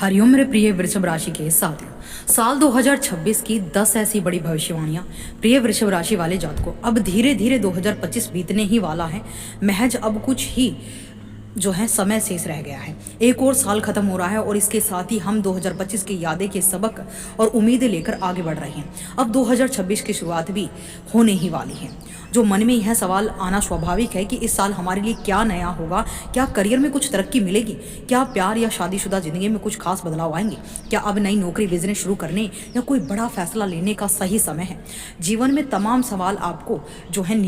हरिओम मेरे प्रिय वृषभ राशि के साथियों, साल 2026 की 10 ऐसी बड़ी भविष्यवाणियां प्रिय वृषभ राशि वाले जातकों। अब धीरे धीरे 2025 बीतने ही वाला है। महज अब कुछ ही जो है समय शेष रह गया है। एक और साल खत्म हो रहा है और इसके साथ ही हम 2025 की यादें के सबक और उम्मीदें लेकर आगे बढ़ रहे हैं। अब 2026 की शुरुआत भी होने ही वाली है। जो मन में यह सवाल आना स्वाभाविक है कि इस साल हमारे लिए क्या नया होगा, क्या करियर में कुछ तरक्की मिलेगी, क्या प्यार या शादीशुदा जिंदगी में कुछ खास बदलाव आएंगे, क्या अब नई नौकरी बिजनेस शुरू करने या कोई बड़ा फैसला लेने का सही समय है। जीवन में तमाम सवाल आपको जो है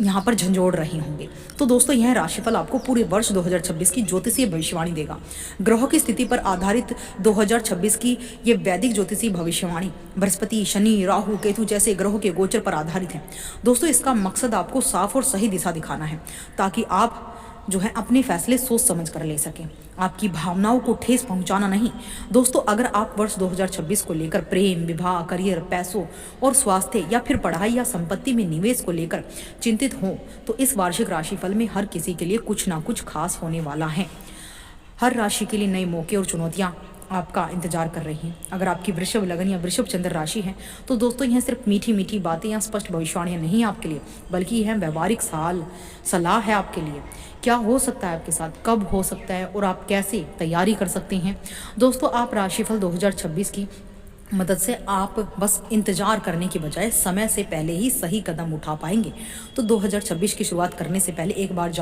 यहाँ पर झंझोड़ रहे होंगे। तो दोस्तों, यह राशिफल आपको पूरे वर्ष 2026 की ज्योतिषीय भविष्यवाणी देगा। ग्रहों की स्थिति पर आधारित 2026 की ये वैदिक ज्योतिषीय भविष्यवाणी बृहस्पति, शनि, राहु, केतु जैसे ग्रहों के गोचर पर आधारित है। दोस्तों, इसका मकसद आपको साफ और सही दिशा दिखाना है ताकि आप जो है अपने फैसले सोच समझ कर ले सकें, आपकी भावनाओं को ठेस पहुंचाना नहीं। दोस्तों, अगर आप वर्ष 2026 को लेकर प्रेम, विवाह, करियर, पैसों और स्वास्थ्य या फिर पढ़ाई या संपत्ति में निवेश को लेकर चिंतित हो तो इस वार्षिक राशिफल में हर किसी के लिए कुछ ना कुछ खास होने वाला है। हर राशि के लिए नए मौके और चुनौतियां आपका इंतजार कर रही हैं। अगर आपकी वृषभ लगन या वृषभ चंद्र राशि है तो दोस्तों, यह सिर्फ मीठी मीठी बातें या स्पष्ट भविष्यवाणियां नहीं है आपके लिए, बल्कि यह व्यवहारिक सलाह है आपके लिए। क्या हो सकता है आपके साथ, कब हो सकता है और आप कैसे तैयारी कर सकते हैं। दोस्तों, आप राशिफल 2026 की मदद से आप बस इंतजार करने की बजाय समय से पहले ही सही कदम उठा पाएंगे। तो 2026 की शुरुआत करने से पहले एक बार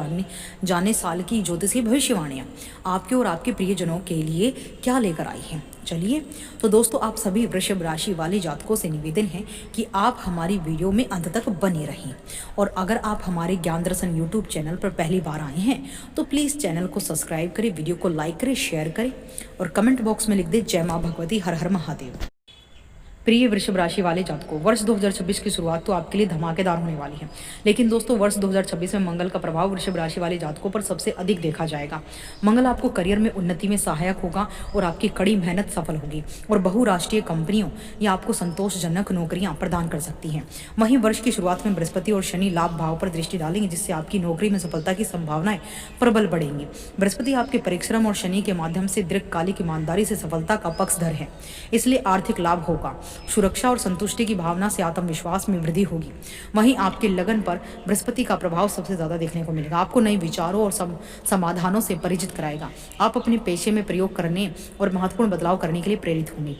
जाने साल की ज्योतिषीय भविष्यवाणियाँ आपके और आपके प्रियजनों के लिए क्या लेकर आई हैं। चलिए, तो दोस्तों, आप सभी वृषभ राशि वाले जातकों से निवेदन है कि आप हमारी वीडियो में अंत तक बने रहें। और अगर आप हमारे ज्ञान दर्शन यूट्यूब चैनल पर पहली बार आए हैं तो प्लीज़ चैनल को सब्सक्राइब करें, वीडियो को लाइक करें, शेयर करें और कमेंट बॉक्स में लिख दें जय माँ भगवती, हर हर महादेव। प्रिय वृषभ राशि वाले जातकों, वर्ष 2026 की शुरुआत तो आपके लिए धमाकेदार होने वाली है। लेकिन दोस्तों, वर्ष 2026 में मंगल का प्रभाव वृषभ राशि वाले जातकों पर सबसे अधिक देखा जाएगा। मंगल आपको करियर में उन्नति में सहायक होगा और आपकी कड़ी मेहनत सफल होगी और बहुराष्ट्रीय कंपनियों या आपको संतोषजनक नौकरियां प्रदान कर सकती हैं। वहीं वर्ष की शुरुआत में बृहस्पति और शनि लाभ भाव पर दृष्टि डालेंगे, जिससे आपकी नौकरी में सफलता की संभावनाएं प्रबल बढ़ेंगी। बृहस्पति आपके परिश्रम और शनि के माध्यम से दीर्घकालिक ईमानदारी से सफलता का पक्षधर है, इसलिए आर्थिक लाभ होगा। सुरक्षा और संतुष्टि की भावना से आत्मविश्वास में वृद्धि होगी। वहीं आपके लगन पर बृहस्पति का प्रभाव सबसे ज्यादा देखने को मिलेगा। आपको नए विचारों और समाधानों से परिचित कराएगा। आप अपने पेशे में प्रयोग करने और महत्वपूर्ण बदलाव करने के लिए प्रेरित होंगे।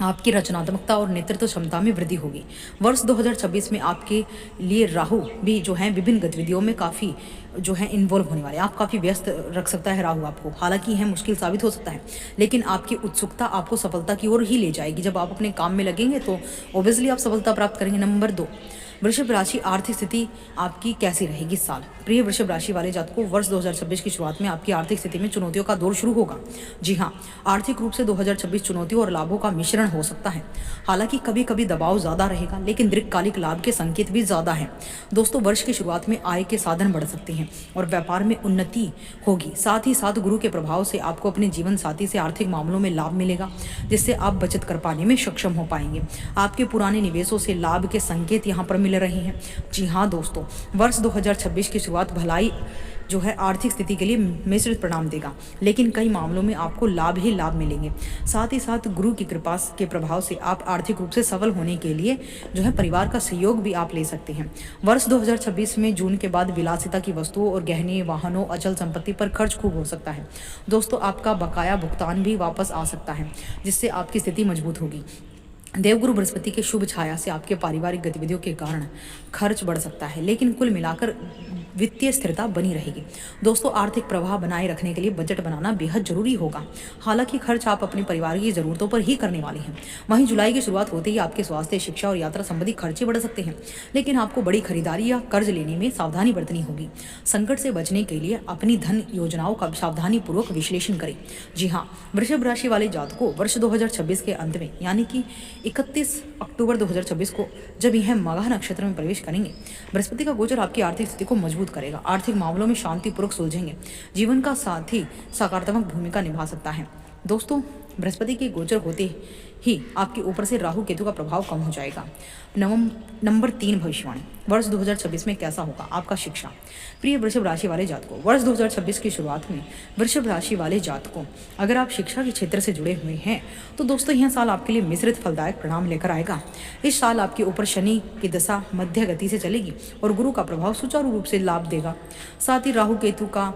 आपकी रचनात्मकता और नेतृत्व क्षमता में वृद्धि होगी। वर्ष 2026 में आपके लिए राहु भी जो है विभिन्न गतिविधियों में काफ़ी जो है इन्वॉल्व होने वाले हैं। आप काफ़ी व्यस्त रख सकता है राहु आपको, हालांकि यह मुश्किल साबित हो सकता है, लेकिन आपकी उत्सुकता आपको सफलता की ओर ही ले जाएगी। जब आप अपने काम में लगेंगे तो ऑब्वियसली आप सफलता प्राप्त करेंगे। नंबर 2, वृषभ राशि आर्थिक स्थिति आपकी कैसी रहेगी इस साल। प्रिय वृषभ राशि वाले जातकों, वर्ष 2026 की शुरुआत में आपकी आर्थिक स्थिति में चुनौतियों का दौर शुरू होगा। जी हाँ, आर्थिक रूप से 2026 चुनौतियों और लाभों का मिश्रण हो सकता है। हालांकि कभी कभी दबाव ज्यादा रहेगा, लेकिन दीर्घकालिक लाभ के संकेत भी ज्यादा हैं। दोस्तों, वर्ष की शुरुआत में आय के साधन बढ़ सकते हैं और व्यापार में उन्नति होगी। साथ ही साथ गुरु के प्रभाव से आपको अपने जीवन साथी से आर्थिक मामलों में लाभ मिलेगा, जिससे आप बचत कर पाने में सक्षम हो पाएंगे। आपके पुराने निवेशों से लाभ के संकेत यहाँ पर मिल रहे हैं। जी हाँ दोस्तों, वर्ष 2026 की शुरुआत भलाई जो है आर्थिक स्थिति के लिए मिश्रित परिणाम देगा, लेकिन कई मामलों में आपको लाभ ही लाभ मिलेंगे। साथ ही साथ गुरु की कृपा के प्रभाव से आप आर्थिक रूप से सफल होने के लिए जो है परिवार का सहयोग भी आप ले सकते हैं। वर्ष 2026 में जून के बाद विलासिता की वस्तुओं और गहने, वाहनों, अचल संपत्ति पर खर्च खूब हो सकता है। दोस्तों, आपका बकाया भुगतान भी वापस आ सकता है, जिससे आपकी स्थिति मजबूत होगी। देवगुरु बृहस्पति के शुभ छाया से आपके पारिवारिक गतिविधियों के कारण खर्च बढ़ सकता है, लेकिन कुल मिलाकर वित्तीय स्थिरता बनी रहेगी। दोस्तों, आर्थिक प्रवाह बनाए रखने के लिए बजट बनाना बेहद जरूरी होगा। हालांकि खर्च आप अपने परिवार की जरूरतों पर ही करने वाले हैं। वहीं जुलाई की शुरुआत होते ही आपके स्वास्थ्य, शिक्षा और यात्रा संबंधी खर्चे बढ़ सकते हैं, लेकिन आपको बड़ी खरीदारी या कर्ज लेने में सावधानी बरतनी होगी। संकट से बचने के लिए अपनी धन योजनाओं का सावधानी पूर्वक विश्लेषण करें। जी हाँ, वृषभ राशि वाले जातकों, वर्ष 2026 के अंत में यानी कि 31 अक्टूबर 2026 को जब यह मघा नक्षत्र में प्रवेश करेंगे, बृहस्पति का गोचर आपकी आर्थिक स्थिति को मजबूत करेगा। आर्थिक मामलों में शांतिपूर्वक सुलझेंगे। जीवन का साथी सकारात्मक भूमिका निभा सकता है। दोस्तों, बृहस्पति के गोचर होते ही आपके ऊपर से राहु केतु का प्रभाव कम हो जाएगा। नंबर 3 भविष्यवाणी, वर्ष 2026 में कैसा होगा आपका शिक्षा। प्रिय वृषभ राशि वाले जातकों, वर्ष 2026 की शुरुआत में वृषभ राशि वाले जातकों, अगर आप शिक्षा के क्षेत्र से जुड़े हुए हैं तो दोस्तों यह साल आपके लिए मिश्रित फलदायक परिणाम लेकर आएगा। इस साल आपके ऊपर शनि की दशा मध्य गति से चलेगी और गुरु का प्रभाव सुचारू रूप से लाभ देगा। साथ ही राहु केतु का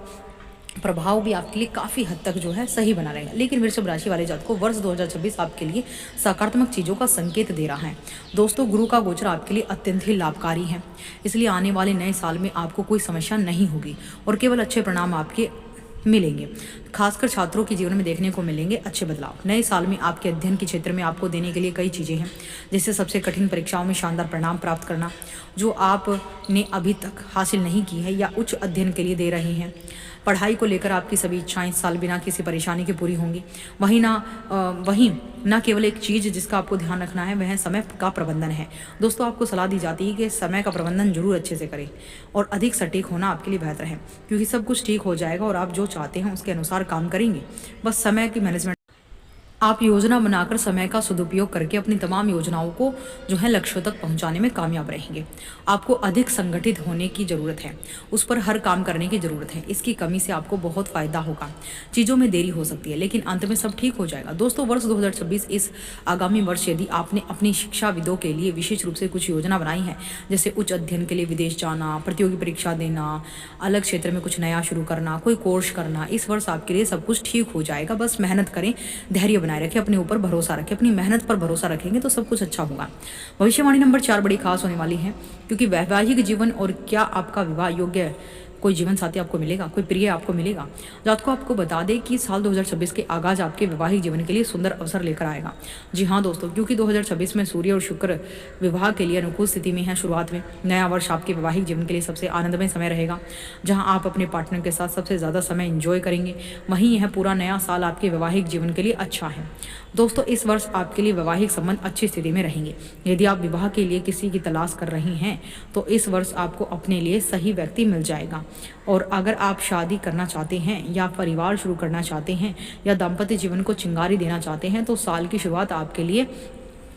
प्रभाव भी आपके लिए काफ़ी हद तक जो है सही बना रहेगा। लेकिन वृषभ राशि वाले जातकों को वर्ष 2026 आपके लिए सकारात्मक चीज़ों का संकेत दे रहा है। दोस्तों, गुरु का गोचर आपके लिए अत्यंत ही लाभकारी है, इसलिए आने वाले नए साल में आपको कोई समस्या नहीं होगी और केवल अच्छे परिणाम आपके मिलेंगे। खासकर छात्रों के जीवन में देखने को मिलेंगे अच्छे बदलाव। नए साल में आपके अध्ययन के क्षेत्र में आपको देने के लिए कई चीज़ें हैं, जैसे सबसे कठिन परीक्षाओं में शानदार परिणाम प्राप्त करना जो आपने अभी तक हासिल नहीं की है या उच्च अध्ययन के लिए दे रहे हैं। पढ़ाई को लेकर आपकी सभी इच्छाएं इस साल बिना किसी परेशानी के पूरी होंगी। वहीं ना केवल एक चीज़ जिसका आपको ध्यान रखना है वह समय का प्रबंधन है। दोस्तों, आपको सलाह दी जाती है कि समय का प्रबंधन जरूर अच्छे से करें और अधिक सटीक होना आपके लिए बेहतर है, क्योंकि सब कुछ ठीक हो जाएगा और आप जो चाहते हैं उसके अनुसार काम करेंगे। बस समय की मैनेजमेंट, आप योजना बनाकर समय का सदुपयोग करके अपनी तमाम योजनाओं को जो है लक्ष्यों तक पहुंचाने में कामयाब रहेंगे। आपको अधिक संगठित होने की ज़रूरत है, उस पर हर काम करने की ज़रूरत है। इसकी कमी से आपको बहुत फ़ायदा होगा। चीज़ों में देरी हो सकती है लेकिन अंत में सब ठीक हो जाएगा। दोस्तों, वर्ष 2026 इस आगामी वर्ष यदि आपने अपनी शिक्षाविदों के लिए विशेष रूप से कुछ योजना बनाई है, जैसे उच्च अध्ययन के लिए विदेश जाना, प्रतियोगी परीक्षा देना, अलग क्षेत्र में कुछ नया शुरू करना, कोई कोर्स करना, इस वर्ष आपके लिए सब कुछ ठीक हो जाएगा। बस मेहनत करें, धैर्य बनाए रखें, अपने ऊपर भरोसा रखें। अपनी मेहनत पर भरोसा रखेंगे तो सब कुछ अच्छा होगा। भविष्यवाणी नंबर 4 बड़ी खास होने वाली है, क्योंकि वैवाहिक जीवन और क्या आपका विवाह योग्य कोई जीवन साथी आपको मिलेगा, कोई प्रिय आपको मिलेगा। जात को आपको बता दें कि साल 2026 के आगाज आपके वैवाहिक जीवन के लिए सुंदर अवसर लेकर आएगा। जी हाँ दोस्तों, क्योंकि 2026 में सूर्य और शुक्र विवाह के लिए अनुकूल स्थिति में है। शुरुआत में नया वर्ष आपके वैवाहिक जीवन के लिए सबसे आनंदमय समय रहेगा, जहाँ आप अपने पार्टनर के साथ सबसे ज़्यादा समय एंजॉय करेंगे। वहीं यह पूरा नया साल आपके वैवाहिक जीवन के लिए अच्छा है। दोस्तों, इस वर्ष आपके लिए वैवाहिक संबंध अच्छी स्थिति में रहेंगे। यदि आप विवाह के लिए किसी की तलाश कर रही हैं तो इस वर्ष आपको अपने लिए सही व्यक्ति मिल जाएगा। और अगर आप शादी करना चाहते हैं या परिवार शुरू करना चाहते हैं या दाम्पत्य जीवन को चिंगारी देना चाहते हैं तो साल की शुरुआत आपके लिए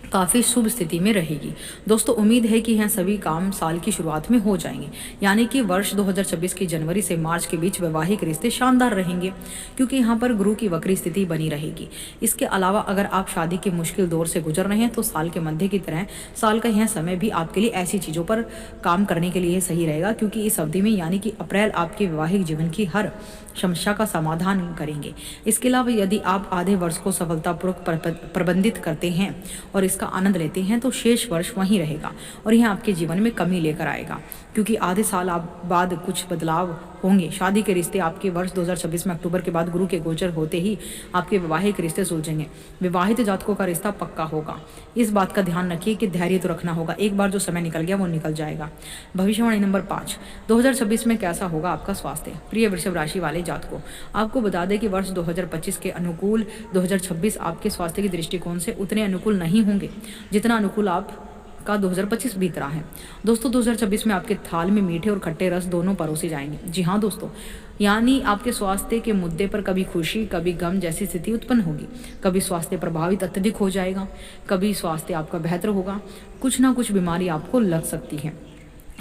काफ़ी शुभ स्थिति में रहेगी। दोस्तों, उम्मीद है कि यह सभी काम साल की शुरुआत में हो जाएंगे, यानी कि वर्ष 2026 की जनवरी से मार्च के बीच वैवाहिक रिश्ते शानदार रहेंगे, क्योंकि यहाँ पर गुरु की वक्री स्थिति बनी रहेगी। इसके अलावा अगर आप शादी के मुश्किल दौर से गुजर रहे हैं तो साल के मध्य की तरह साल का यह समय भी आपके लिए ऐसी चीज़ों पर काम करने के लिए सही रहेगा, क्योंकि इस अवधि में यानी कि अप्रैल आपके वैवाहिक जीवन की हर समस्या का समाधान करेंगे। इसके अलावा यदि आप आधे वर्ष को सफलतापूर्वक प्रबंधित करते हैं और इसका आनंद लेते हैं तो शेष वर्ष वहीं रहेगा और यह आपके जीवन में कमी लेकर आएगा, क्योंकि आधे साल बाद कुछ बदलाव होंगे। शादी के रिश्ते आपके वर्ष 2026 में अक्टूबर के बाद गुरु के गोचर होते ही आपके वैवाहिक रिश्ते सुलझेंगे। विवाहित जातकों का रिश्ता पक्का होगा। इस बात का ध्यान रखिए कि धैर्य तो रखना होगा, एक बार जो समय निकल गया वो निकल जाएगा। भविष्यवाणी नंबर 5, 2026 में कैसा होगा आपका स्वास्थ्य। प्रिय वृषभ राशि वाले जातकों, आपको बता दें कि वर्ष 2025 के अनुकूल 2026 आपके स्वास्थ्य के दृष्टिकोण से उतने अनुकूल नहीं होंगे जितना अनुकूल आप का 2025 बीत रहा है। दोस्तों, 2026 में आपके थाल में मीठे और खट्टे रस दोनों परोसे जाएंगे। जी हाँ दोस्तों, यानी आपके स्वास्थ्य के मुद्दे पर कभी खुशी कभी गम जैसी स्थिति उत्पन्न होगी। कभी स्वास्थ्य प्रभावित अत्यधिक हो जाएगा, कभी स्वास्थ्य आपका बेहतर होगा। कुछ ना कुछ बीमारी आपको लग सकती है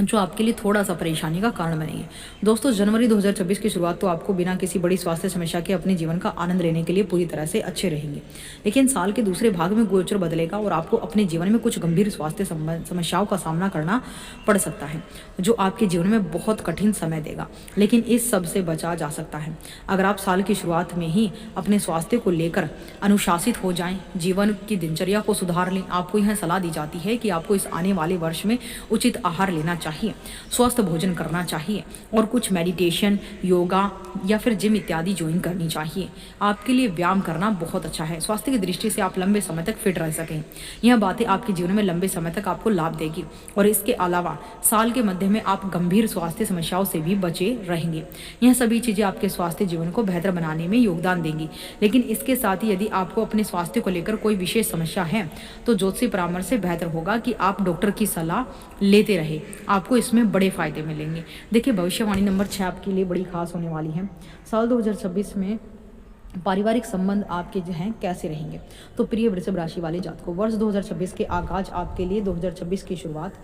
जो आपके लिए थोड़ा सा परेशानी का कारण बनेंगे। दोस्तों, जनवरी 2026 की शुरुआत तो आपको बिना किसी बड़ी स्वास्थ्य समस्या के अपने जीवन का आनंद लेने के लिए पूरी तरह से अच्छे रहेंगे, लेकिन साल के दूसरे भाग में गोचर बदलेगा और आपको अपने जीवन में कुछ गंभीर स्वास्थ्य समस्याओं का सामना करना पड़ सकता है, जो आपके जीवन में बहुत कठिन समय देगा, लेकिन इस सब से बचा जा सकता है अगर आप साल की शुरुआत में ही अपने स्वास्थ्य को लेकर अनुशासित हो जाएं, जीवन की दिनचर्या को सुधार लें। आपको यह सलाह दी जाती है कि आपको इस आने वाले वर्ष में उचित आहार लेना चाहिए, स्वस्थ भोजन करना चाहिए और कुछ मेडिटेशन, योगा या फिर जिम इत्यादि ज्वाइन करनी चाहिए। आपके लिए व्यायाम करना बहुत अच्छा है। स्वास्थ्य की दृष्टि से आप लंबे समय तक फिट रह सकें। यह बातें आपके जीवन में लंबे समय तक आपको लाभ देगी और इसके अलावा साल के मध्य में आप गंभीर स्वास्थ्य समस्याओं से भी बचे रहेंगे। यह सभी चीज़ें आपके स्वास्थ्य जीवन को बेहतर बनाने में योगदान देंगी, लेकिन इसके साथ ही यदि आपको अपने स्वास्थ्य को लेकर कोई विशेष समस्या है तो ज्योतिषी परामर्श से बेहतर होगा कि आप डॉक्टर की सलाह लेते रहे। आपको इसमें बड़े फायदे मिलेंगे। देखिए, भविष्यवाणी नंबर 6 आपके लिए बड़ी खास होने वाली है। साल 2026 में पारिवारिक संबंध आपके जो हैं कैसे रहेंगे। तो प्रिय वृषभ राशि वाले जातकों, वर्ष 2026 के आगाज आपके लिए 2026 की शुरुआत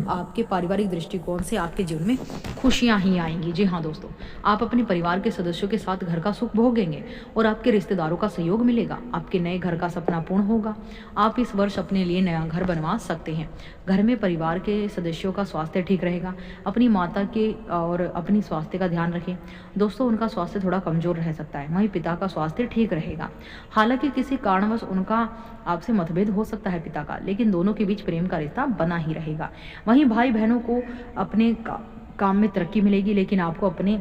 आपके पारिवारिक दृष्टिकोण से आपके जीवन में खुशियां ही आएंगी। जी हाँ दोस्तों, आप अपने परिवार के सदस्यों के साथ घर का सुख भोगेंगे और आपके रिश्तेदारों का सहयोग मिलेगा। आपके नए घर का सपना पूर्ण होगा। आप इस वर्ष अपने लिए नया घर बनवा सकते हैं। घर में परिवार के सदस्यों का स्वास्थ्य ठीक रहेगा। अपनी माता के और अपनी स्वास्थ्य का ध्यान रखें दोस्तों, उनका स्वास्थ्य थोड़ा कमजोर रह सकता है। वहीं पिता का स्वास्थ्य ठीक रहेगा। हालांकि किसी कारणवश उनका आपसे मतभेद हो सकता है पिता का, लेकिन दोनों के बीच प्रेम का रिश्ता बना ही रहेगा। वहीं भाई बहनों को अपने काम में तरक्की मिलेगी, लेकिन आपको अपने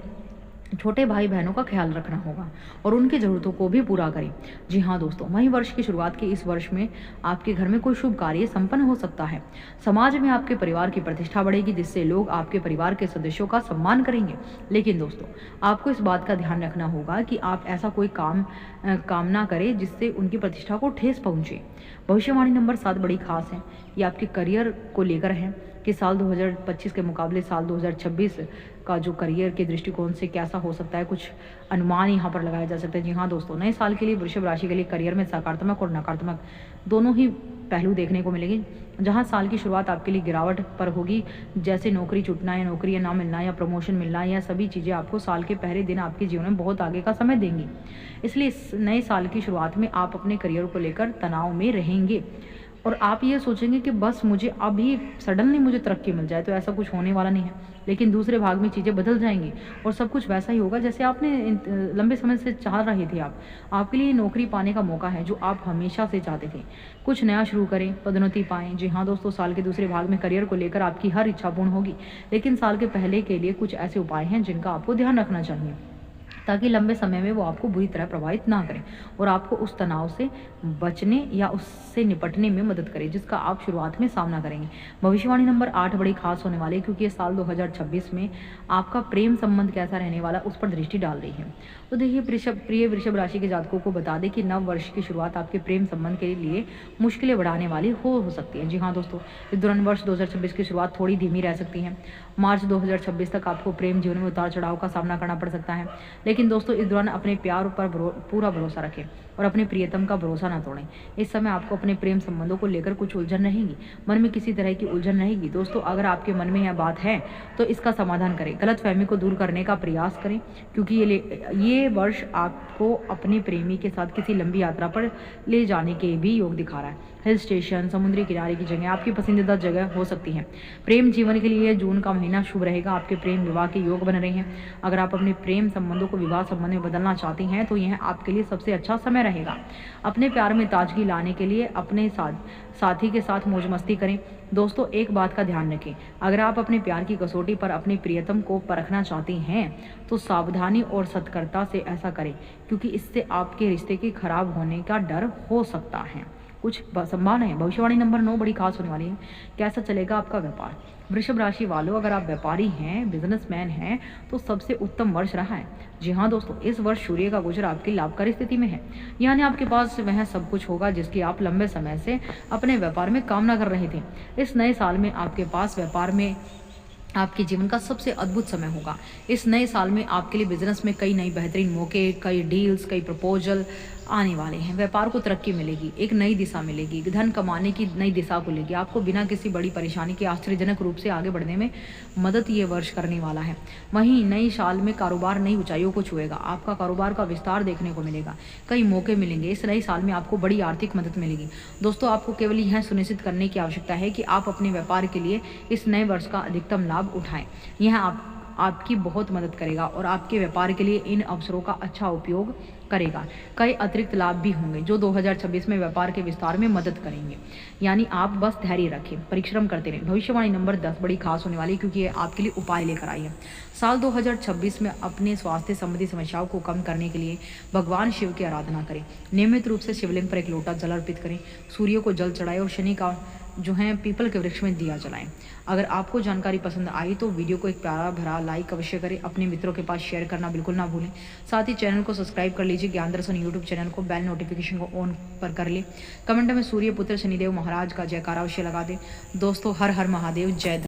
छोटे भाई बहनों का ख्याल रखना होगा और उनकी ज़रूरतों को भी पूरा करें। जी हाँ दोस्तों, वहीं वर्ष की शुरुआत के इस वर्ष में आपके घर में कोई शुभ कार्य संपन्न हो सकता है। समाज में आपके परिवार की प्रतिष्ठा बढ़ेगी, जिससे लोग आपके परिवार के सदस्यों का सम्मान करेंगे। लेकिन दोस्तों, आपको इस बात का ध्यान रखना होगा कि आप ऐसा कोई काम ना करें जिससे उनकी प्रतिष्ठा को ठेस पहुँचे। भविष्यवाणी नंबर 7 बड़ी खास है। ये आपके करियर को लेकर है कि साल 2025 के मुकाबले साल 2026 का जो करियर के दृष्टिकोण से कैसा हो सकता है, कुछ अनुमान यहाँ पर लगाया जा सकता है। जी हाँ दोस्तों, नए साल के लिए वृषभ राशि के लिए करियर में सकारात्मक और नकारात्मक दोनों ही पहलू देखने को मिलेंगे। जहाँ साल की शुरुआत आपके लिए गिरावट पर होगी, जैसे नौकरी छूटना या नौकरी या ना मिलना या प्रमोशन मिलना, या सभी चीज़ें आपको साल के पहले दिन आपके जीवन में बहुत आगे का समय देंगी। इसलिए इस नए साल की शुरुआत में आप अपने करियर को लेकर तनाव में रहेंगे और आप ये सोचेंगे कि बस मुझे अभी सडनली मुझे तरक्की मिल जाए, तो ऐसा कुछ होने वाला नहीं है। लेकिन दूसरे भाग में चीज़ें बदल जाएंगी और सब कुछ वैसा ही होगा जैसे आपने लंबे समय से चाह रहे थे। आपके लिए नौकरी पाने का मौका है जो आप हमेशा से चाहते थे। कुछ नया शुरू करें, पदोन्नति पाएं। जी हाँ दोस्तों, साल के दूसरे भाग में करियर को लेकर आपकी हर इच्छा पूर्ण होगी, लेकिन साल के पहले के लिए कुछ ऐसे उपाय हैं जिनका आपको ध्यान रखना चाहिए ताकि लंबे समय में वो आपको बुरी तरह प्रभावित ना करें और आपको उस तनाव से बचने या उससे निपटने में मदद करें जिसका आप शुरुआत में सामना करेंगे। भविष्यवाणी नंबर 8 बड़ी खास होने वाली है, क्योंकि ये साल 2026 में आपका प्रेम संबंध कैसा रहने वाला उस पर दृष्टि डाल रही है। तो देखिए, प्रिय वृषभ राशि के जातकों को बता दें कि नव वर्ष की शुरुआत आपके प्रेम संबंध के लिए मुश्किलें बढ़ाने वाली हो सकती है। जी हाँ दोस्तों, इस दौरान वर्ष 2026 की शुरुआत थोड़ी धीमी रह सकती है। मार्च 2026 तक आपको प्रेम जीवन में उतार चढ़ाव का सामना करना पड़ सकता है। लेकिन दोस्तों, इस दौरान अपने प्यार पर पूरा भरोसा रखें और अपने प्रियतम का भरोसा ना तोड़ें। इस समय आपको अपने प्रेम संबंधों को लेकर कुछ उलझन रहेगी, मन में किसी तरह की उलझन रहेगी। दोस्तों, अगर आपके मन में यह बात है तो इसका समाधान करें, गलतफहमी को दूर करने का प्रयास करें, क्योंकि ये वर्ष आपको अपने प्रेमी के साथ किसी लंबी यात्रा पर ले जाने के भी योग दिखा रहा है। हिल स्टेशन, समुद्री किनारे की जगह आपकी पसंदीदा जगह हो सकती है। प्रेम जीवन के लिए जून का महीना शुभ रहेगा। आपके प्रेम विवाह के योग बन रहे हैं। अगर आप अपने प्रेम संबंधों को विवाह संबंध में बदलना चाहती हैं तो यह आपके लिए सबसे अच्छा समय रहेगा। अपने प्यार में ताजगी लाने के लिए अपने साथी के साथ मौज मस्ती करें। दोस्तों, एक बात का ध्यान रखें, अगर आप अपने प्यार की कसौटी पर अपने प्रियतम को परखना चाहती हैं तो सावधानी और सतर्कता से ऐसा करें, क्योंकि इससे आपके रिश्ते के खराब होने का डर हो सकता है, कुछ संभावना है। भविष्यवाणी नंबर 9 बड़ी खास होने वाली है। कैसा चलेगा आपका व्यापार? वृषभ राशि वालों, अगर आप व्यापारी हैं, बिजनेसमैन हैं, तो सबसे उत्तम वर्ष रहा है। जी हाँ दोस्तों, इस वर्ष सूर्य का गोचर आपकी लाभकारी स्थिति में है, यानी आपके पास वह सब कुछ होगा जिसकी आप लंबे समय से अपने व्यापार में कामना कर रहे थे। इस नए साल में आपके पास व्यापार में आपके जीवन का सबसे अद्भुत समय होगा। इस नए साल में आपके लिए बिजनेस में कई नई बेहतरीन मौके, कई डील्स, कई प्रपोजल आने वाले हैं। व्यापार को तरक्की मिलेगी, एक नई दिशा मिलेगी, धन कमाने की नई दिशा को लेगी। आपको बिना किसी बड़ी परेशानी के आश्चर्यजनक रूप से आगे बढ़ने में मदद ये वर्ष करने वाला है। वहीं नई साल में कारोबार नई ऊंचाइयों को छुएगा। आपका कारोबार का विस्तार देखने को मिलेगा, कई मौके मिलेंगे। इस नई साल में आपको बड़ी आर्थिक मदद मिलेगी। दोस्तों, आपको केवल यह सुनिश्चित करने की आवश्यकता है कि आप अपने व्यापार के लिए इस नए वर्ष का अधिकतम लाभ उठाएं। यह आपकी बहुत मदद करेगा और आपके व्यापार के लिए इन अवसरों का अच्छा उपयोग करेगा। कई अतिरिक्त लाभ भी होंगे जो 2026 में व्यापार के विस्तार में मदद करेंगे, यानी आप बस धैर्य रखें, परिश्रम करते रहें। भविष्यवाणी नंबर 10 बड़ी खास होने वाली है, क्योंकि ये आपके लिए उपाय लेकर आई है। साल 2026 में अपने स्वास्थ्य संबंधी समस्याओं को कम करने के लिए भगवान शिव की आराधना करें। नियमित रूप से शिवलिंग पर एक लोटा जल अर्पित करें, सूर्य को जल चढ़ाएं और शनि का जो है पीपल के वृक्ष में दिया जलाएं। अगर आपको जानकारी पसंद आई तो वीडियो को एक प्यारा भरा लाइक अवश्य करें, अपने मित्रों के पास शेयर करना बिल्कुल ना भूलें। साथ ही चैनल को सब्सक्राइब कर लीजिए, ज्ञान दर्शन यूट्यूब चैनल को बेल नोटिफिकेशन को ऑन पर कर ले। कमेंट में सूर्य पुत्र शनिदेव महाराज का जयकारा अवश्य लगा दे। दोस्तों, हर हर महादेव, जय।